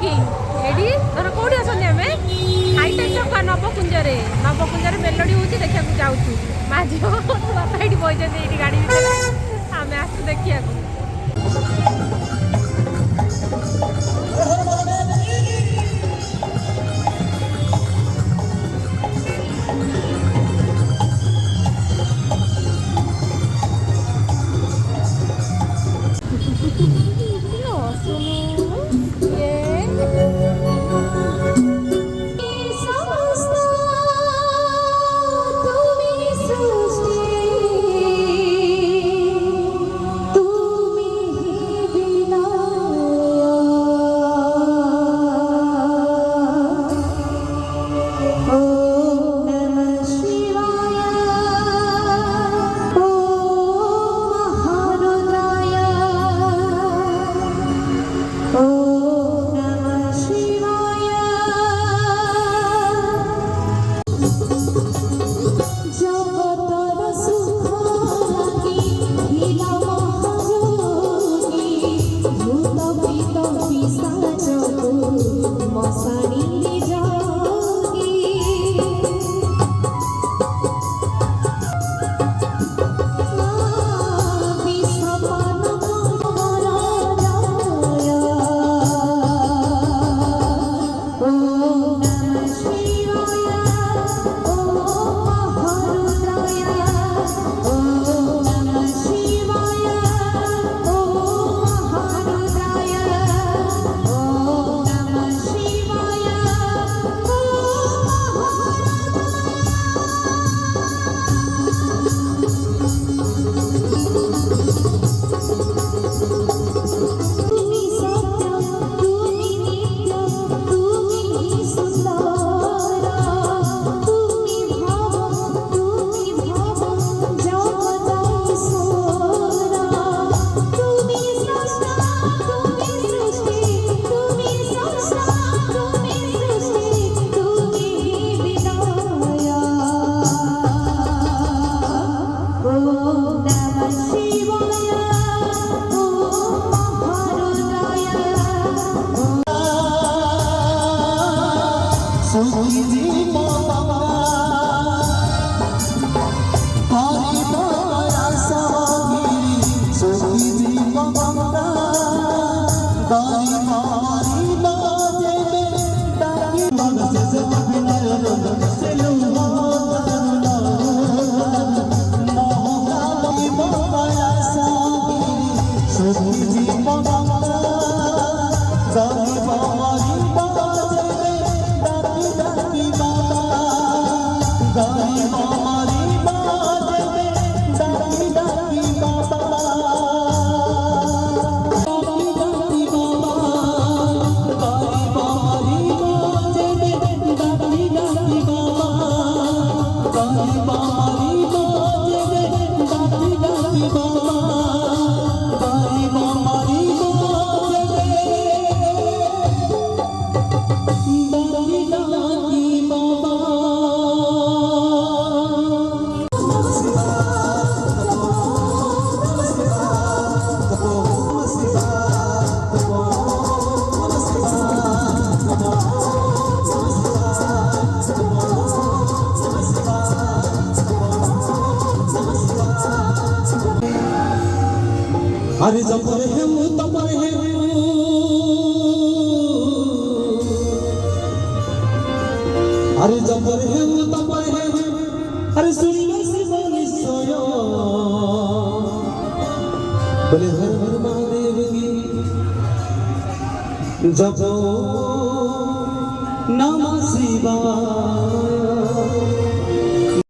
कि एडी धर कोठी आछन हमें हाईटेक चौक नवकुंजरे मेलोडी होची देखिया को जाउछु माझियो बापा एडी बइजे एडी गाड़ी भितर हमें आसु देखिया को अरे जबर है मुतबर है अरे जबर है मुतबर है अरे सुनना सिवानी सोया बोले हर हर महादेव की जपो नमः शिवाय